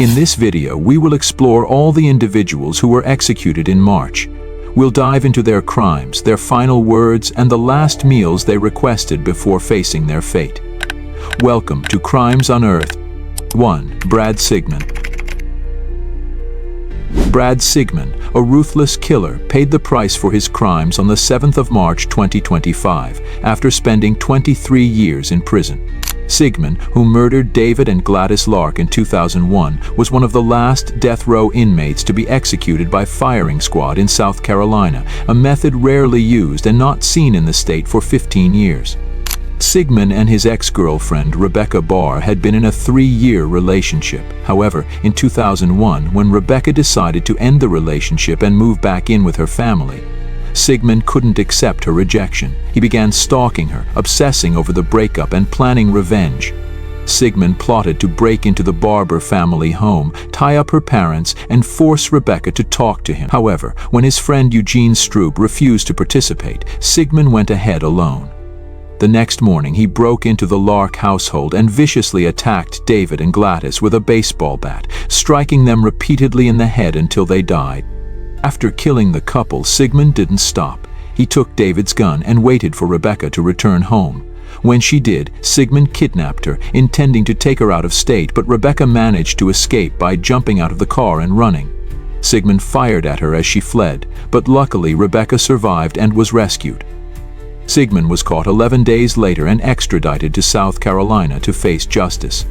In this video, we will explore all the individuals who were executed in March. We'll dive into their crimes, their final words, and the last meals they requested before facing their fate. Welcome to Crimes Unearthed. 1. Brad Sigman. Brad Sigman, a ruthless killer, paid the price for his crimes on the 7th of March 2025, after spending 23 years in prison. Sigman, who murdered David and Gladys Lark in 2001, was one of the last death row inmates to be executed by firing squad in South Carolina, a method rarely used and not seen in the state for 15 years. Sigman and his ex-girlfriend, Rebecca Barr, had been in a 3-year relationship. However, in 2001, when Rebecca decided to end the relationship and move back in with her family, Sigman couldn't accept her rejection. He began stalking her, obsessing over the breakup and planning revenge. Sigman plotted to break into the Barber family home, tie up her parents, and force Rebecca to talk to him. However, when his friend Eugene Stroop refused to participate, Sigman went ahead alone. The next morning, he broke into the Lark household and viciously attacked David and Gladys with a baseball bat, striking them repeatedly in the head until they died. After killing the couple, Sigman didn't stop. He took David's gun and waited for Rebecca to return home. When she did, Sigman kidnapped her, intending to take her out of state, but Rebecca managed to escape by jumping out of the car and running. Sigman fired at her as she fled, but luckily Rebecca survived and was rescued. Sigman was caught 11 days later and extradited to South Carolina to face justice.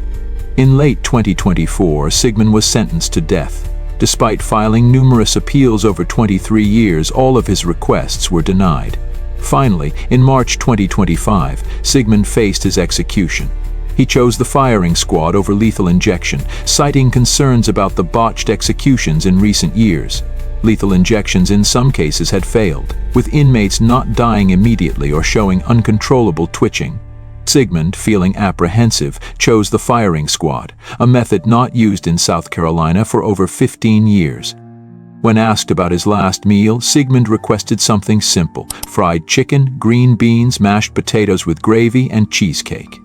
In late 2024, Sigman was sentenced to death. Despite filing numerous appeals over 23 years, all of his requests were denied. Finally, in March 2025, Sigman faced his execution. He chose the firing squad over lethal injection, citing concerns about the botched executions in recent years. Lethal injections in some cases had failed, with inmates not dying immediately or showing uncontrollable twitching. Sigman, feeling apprehensive, chose the firing squad, a method not used in South Carolina for over 15 years. When asked about his last meal, Sigman requested something simple: fried chicken, green beans, mashed potatoes with gravy, and cheesecake.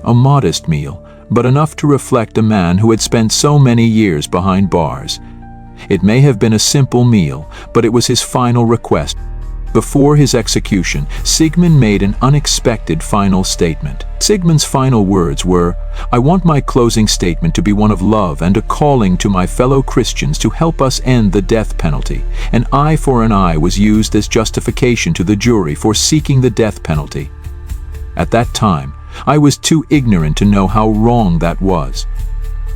A modest meal, but enough to reflect a man who had spent so many years behind bars. It may have been a simple meal, but it was his final request. Before his execution, Sigman made an unexpected final statement. Sigman's final words were, "I want my closing statement to be one of love and a calling to my fellow Christians to help us end the death penalty. An eye for an eye was used as justification to the jury for seeking the death penalty. At that time, I was too ignorant to know how wrong that was."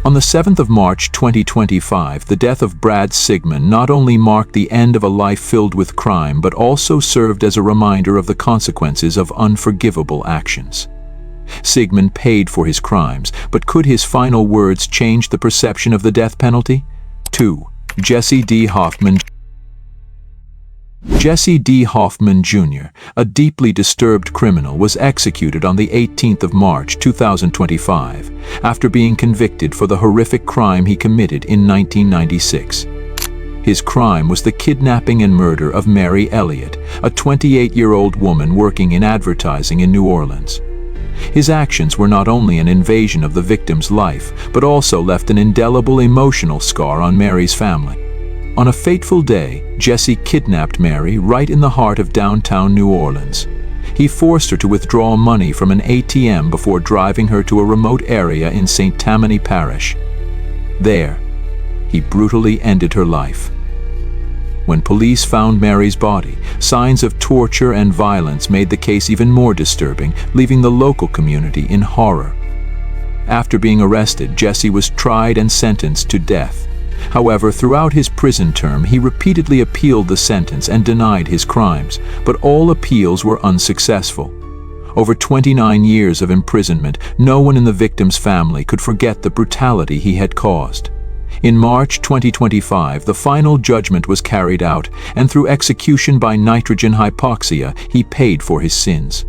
On the 7th of March 2025, the death of Brad Sigman not only marked the end of a life filled with crime, but also served as a reminder of the consequences of unforgivable actions. Sigman paid for his crimes, but could his final words change the perception of the death penalty? 2. Jesse D. Hoffman. Jesse D. Hoffman Jr., a deeply disturbed criminal, was executed on the 18th of March 2025 after being convicted for the horrific crime he committed in 1996. His crime was the kidnapping and murder of Mary Elliott, a 28-year-old woman working in advertising in New Orleans. His actions were not only an invasion of the victim's life, but also left an indelible emotional scar on Mary's family. On a fateful day, Jesse kidnapped Mary right in the heart of downtown New Orleans. He forced her to withdraw money from an ATM before driving her to a remote area in St. Tammany Parish. There, he brutally ended her life. When police found Mary's body, signs of torture and violence made the case even more disturbing, leaving the local community in horror. After being arrested, Jesse was tried and sentenced to death. However, throughout his prison term, he repeatedly appealed the sentence and denied his crimes, but all appeals were unsuccessful. Over 29 years of imprisonment, no one in the victim's family could forget the brutality he had caused. In March 2025, the final judgment was carried out, and through execution by nitrogen hypoxia, he paid for his sins.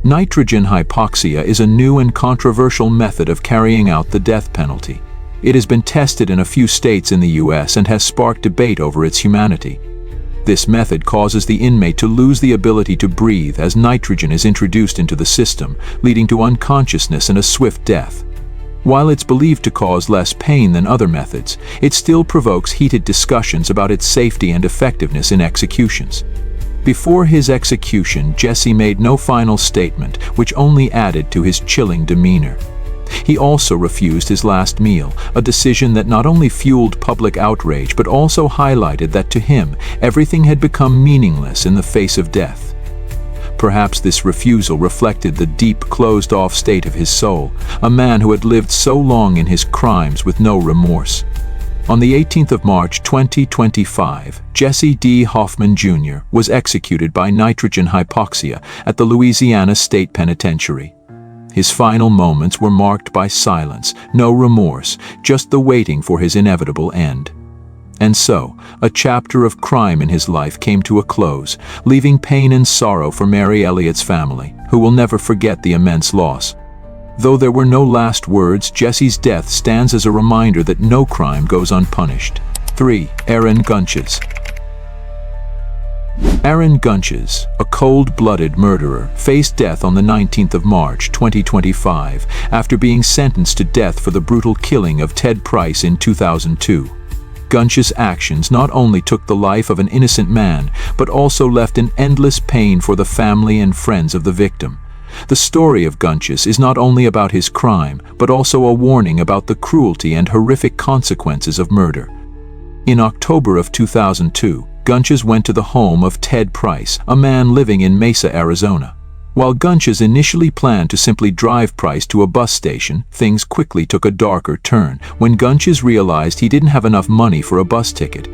Nitrogen hypoxia is a new and controversial method of carrying out the death penalty. It has been tested in a few states in the US and has sparked debate over its humanity. This method causes the inmate to lose the ability to breathe as nitrogen is introduced into the system, leading to unconsciousness and a swift death. While it's believed to cause less pain than other methods, it still provokes heated discussions about its safety and effectiveness in executions. Before his execution, Jesse made no final statement, which only added to his chilling demeanor. He also refused his last meal, a decision that not only fueled public outrage but also highlighted that to him, everything had become meaningless in the face of death. Perhaps this refusal reflected the deep, closed-off state of his soul, a man who had lived so long in his crimes with no remorse. On the 18th of March 2025, Jesse D. Hoffman Jr. was executed by nitrogen hypoxia at the Louisiana State Penitentiary. His final moments were marked by silence, no remorse, just the waiting for his inevitable end. And so, a chapter of crime in his life came to a close, leaving pain and sorrow for Mary Elliott's family, who will never forget the immense loss. Though there were no last words, Jesse's death stands as a reminder that no crime goes unpunished. 3. Aaron Gunches. Aaron Gunches, a cold-blooded murderer, faced death on the 19th of March 2025 after being sentenced to death for the brutal killing of Ted Price in 2002. Gunches' actions not only took the life of an innocent man, but also left an endless pain for the family and friends of the victim. The story of Gunches is not only about his crime, but also a warning about the cruelty and horrific consequences of murder. In October of 2002, Gunches went to the home of Ted Price, a man living in Mesa, Arizona. While Gunches initially planned to simply drive Price to a bus station, things quickly took a darker turn when Gunches realized he didn't have enough money for a bus ticket.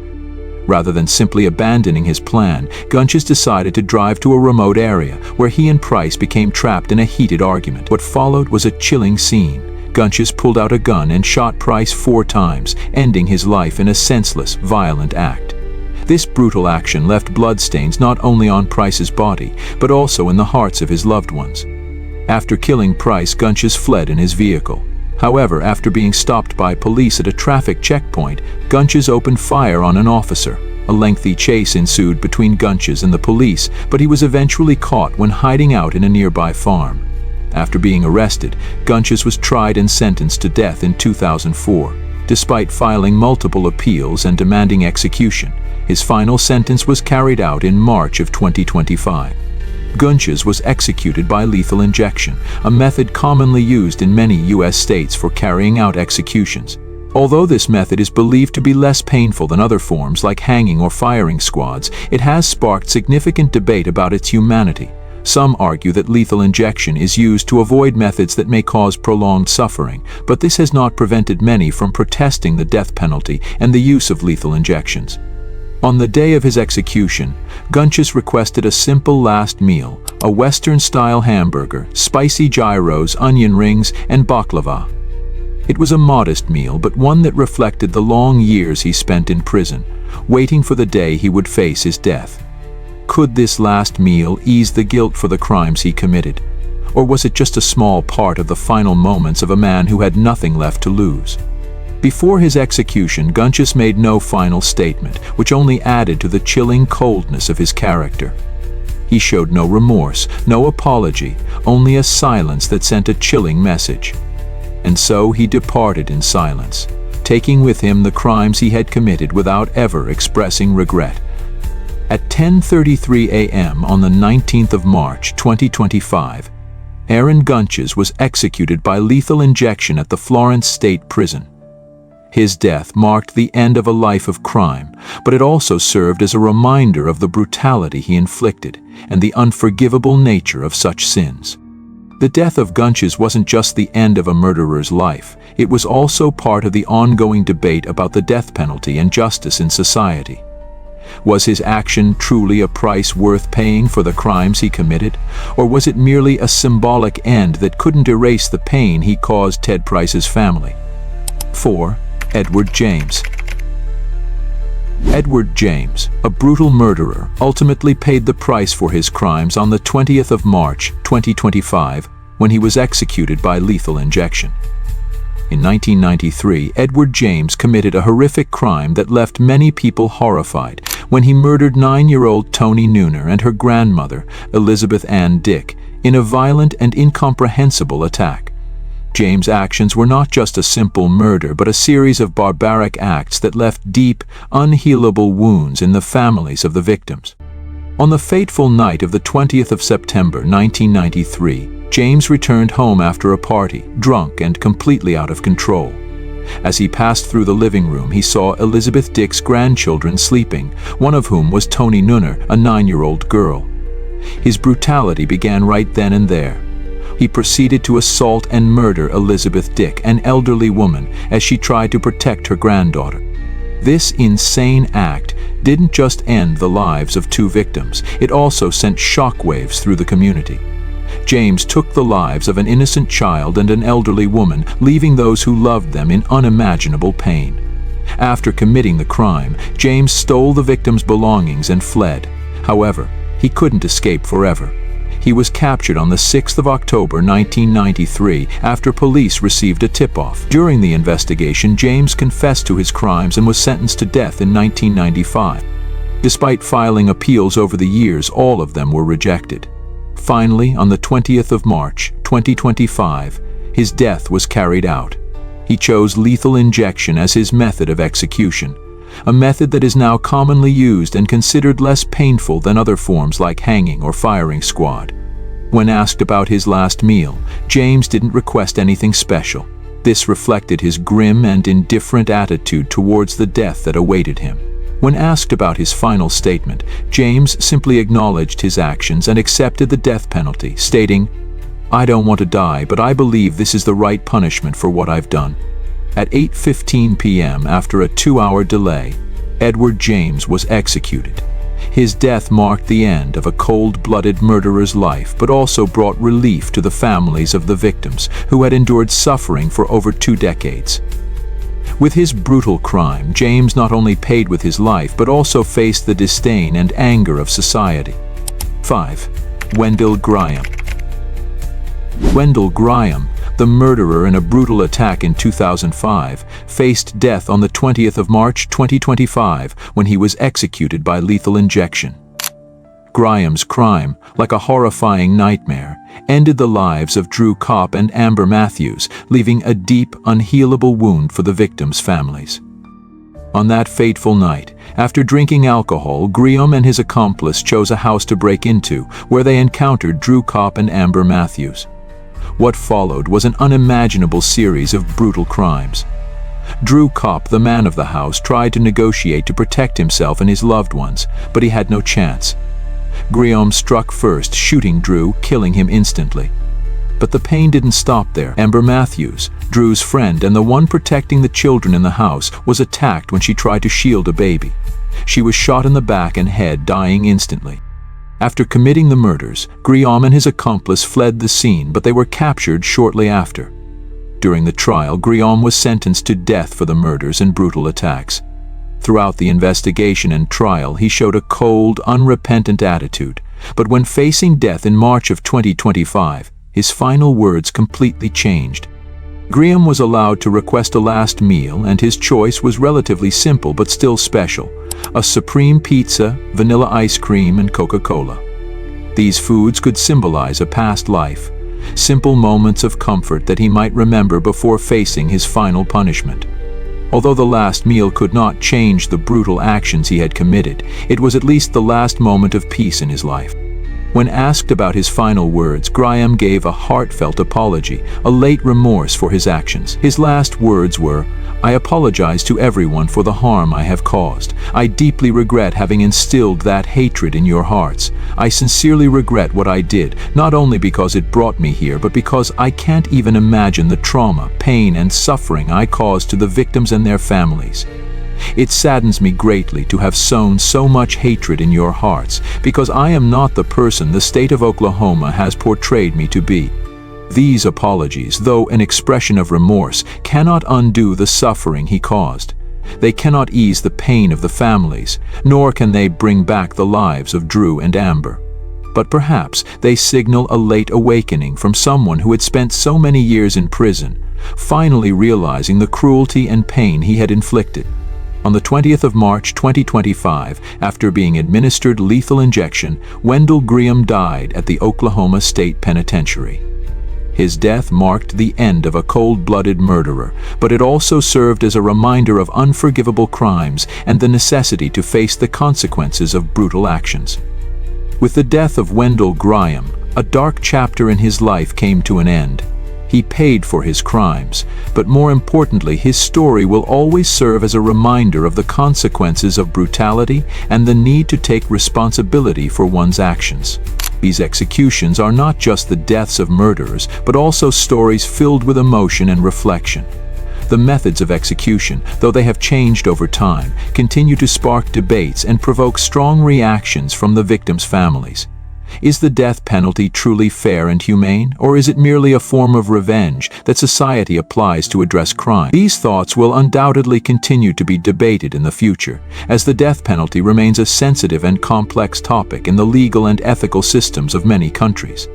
Rather than simply abandoning his plan, Gunches decided to drive to a remote area where he and Price became trapped in a heated argument. What followed was a chilling scene. Gunches pulled out a gun and shot Price 4 times, ending his life in a senseless, violent act. This brutal action left bloodstains not only on Price's body, but also in the hearts of his loved ones. After killing Price, Gunches fled in his vehicle. However, after being stopped by police at a traffic checkpoint, Gunches opened fire on an officer. A lengthy chase ensued between Gunches and the police, but he was eventually caught when hiding out in a nearby farm. After being arrested, Gunches was tried and sentenced to death in 2004. Despite filing multiple appeals and demanding execution, his final sentence was carried out in March of 2025. Gunches was executed by lethal injection, a method commonly used in many U.S. states for carrying out executions. Although this method is believed to be less painful than other forms like hanging or firing squads, it has sparked significant debate about its humanity. Some argue that lethal injection is used to avoid methods that may cause prolonged suffering, but this has not prevented many from protesting the death penalty and the use of lethal injections. On the day of his execution, Gunches requested a simple last meal, a Western-style hamburger, spicy gyros, onion rings, and baklava. It was a modest meal, but one that reflected the long years he spent in prison, waiting for the day he would face his death. Could this last meal ease the guilt for the crimes he committed? Or was it just a small part of the final moments of a man who had nothing left to lose? Before his execution, Gunches made no final statement, which only added to the chilling coldness of his character. He showed no remorse, no apology, only a silence that sent a chilling message. And so he departed in silence, taking with him the crimes he had committed without ever expressing regret. At 10:33 a.m. on the 19th of March 2025, Aaron Gunches was executed by lethal injection at the Florence State Prison. His death marked the end of a life of crime, but it also served as a reminder of the brutality he inflicted and the unforgivable nature of such sins. The death of Gunches wasn't just the end of a murderer's life, it was also part of the ongoing debate about the death penalty and justice in society. Was his action truly a price worth paying for the crimes he committed, or was it merely a symbolic end that couldn't erase the pain he caused Ted Price's family? 4. Edward James. Edward James, a brutal murderer, ultimately paid the price for his crimes on the 20th of March 2025 when he was executed by lethal injection. In 1993, Edward James committed a horrific crime that left many people horrified when he murdered 9-year-old Toni Nooner and her grandmother, Elizabeth Ann Dick, in a violent and incomprehensible attack. James' actions were not just a simple murder, but a series of barbaric acts that left deep, unhealable wounds in the families of the victims. On the fateful night of the 20th of September 1993, James returned home after a party, drunk and completely out of control. As he passed through the living room, he saw Elizabeth Dick's grandchildren sleeping, one of whom was Toni Nunner, a 9-year-old girl. His brutality began right then and there. He proceeded to assault and murder Elizabeth Dick, an elderly woman, as she tried to protect her granddaughter. This insane act didn't just end the lives of 2 victims, it also sent shockwaves through the community. James took the lives of an innocent child and an elderly woman, leaving those who loved them in unimaginable pain. After committing the crime, James stole the victims' belongings and fled. However, he couldn't escape forever. He was captured on the 6th of October 1993 after police received a tip-off. During the investigation, James confessed to his crimes and was sentenced to death in 1995. Despite filing appeals over the years, all of them were rejected. Finally, on the 20th of March, 2025, his death was carried out. He chose lethal injection as his method of execution, a method that is now commonly used and considered less painful than other forms like hanging or firing squad. When asked about his last meal, James didn't request anything special. This reflected his grim and indifferent attitude towards the death that awaited him. When asked about his final statement, James simply acknowledged his actions and accepted the death penalty, stating, "I don't want to die, but I believe this is the right punishment for what I've done." At 8:15 p.m., after a 2-hour delay, Edward James was executed. His death marked the end of a cold-blooded murderer's life, but also brought relief to the families of the victims, who had endured suffering for over 2 decades. With his brutal crime, James not only paid with his life, but also faced the disdain and anger of society. 5. Wendell Gryom. Wendell Gryom, the murderer in a brutal attack in 2005, faced death on the 20th of March 2025 when he was executed by lethal injection. Gryom's crime, like a horrifying nightmare, ended the lives of Drew Kopp and Amber Matthews, leaving a deep, unhealable wound for the victims' families. On that fateful night, after drinking alcohol, Gryom and his accomplice chose a house to break into, where they encountered Drew Kopp and Amber Matthews. What followed was an unimaginable series of brutal crimes. Drew Kopp, the man of the house, tried to negotiate to protect himself and his loved ones, but he had no chance. Gryom struck first, shooting Drew, killing him instantly. But the pain didn't stop there. Amber Matthews, Drew's friend and the one protecting the children in the house, was attacked when she tried to shield a baby. She was shot in the back and head, dying instantly. After committing the murders, Gryom and his accomplice fled the scene, but they were captured shortly after. During the trial, Gryom was sentenced to death for the murders and brutal attacks. Throughout the investigation and trial, he showed a cold, unrepentant attitude, but when facing death in March of 2025, his final words completely changed. Gryom was allowed to request a last meal, and his choice was relatively simple but still special: a supreme pizza, vanilla ice cream, and Coca-Cola. These foods could symbolize a past life, simple moments of comfort that he might remember before facing his final punishment. Although the last meal could not change the brutal actions he had committed, it was at least the last moment of peace in his life. When asked about his final words, Gryom gave a heartfelt apology, a late remorse for his actions. His last words were, "I apologize to everyone for the harm I have caused. I deeply regret having instilled that hatred in your hearts. I sincerely regret what I did, not only because it brought me here, but because I can't even imagine the trauma, pain, and suffering I caused to the victims and their families. It saddens me greatly to have sown so much hatred in your hearts, because I am not the person the state of Oklahoma has portrayed me to be. These apologies, though an expression of remorse, cannot undo the suffering he caused. They cannot ease the pain of the families, nor can they bring back the lives of Drew and Amber. But perhaps they signal a late awakening from someone who had spent so many years in prison, finally realizing the cruelty and pain he had inflicted. On the 20th of March 2025, after being administered lethal injection, Wendell Gryom died at the Oklahoma State Penitentiary. His death marked the end of a cold-blooded murderer, but it also served as a reminder of unforgivable crimes and the necessity to face the consequences of brutal actions. With the death of Wendell Gryom, a dark chapter in his life came to an end. He paid for his crimes, but more importantly, his story will always serve as a reminder of the consequences of brutality and the need to take responsibility for one's actions. These executions are not just the deaths of murderers, but also stories filled with emotion and reflection. The methods of execution, though they have changed over time, continue to spark debates and provoke strong reactions from the victims' families. Is the death penalty truly fair and humane, or is it merely a form of revenge that society applies to address crime? These thoughts will undoubtedly continue to be debated in the future, as the death penalty remains a sensitive and complex topic in the legal and ethical systems of many countries.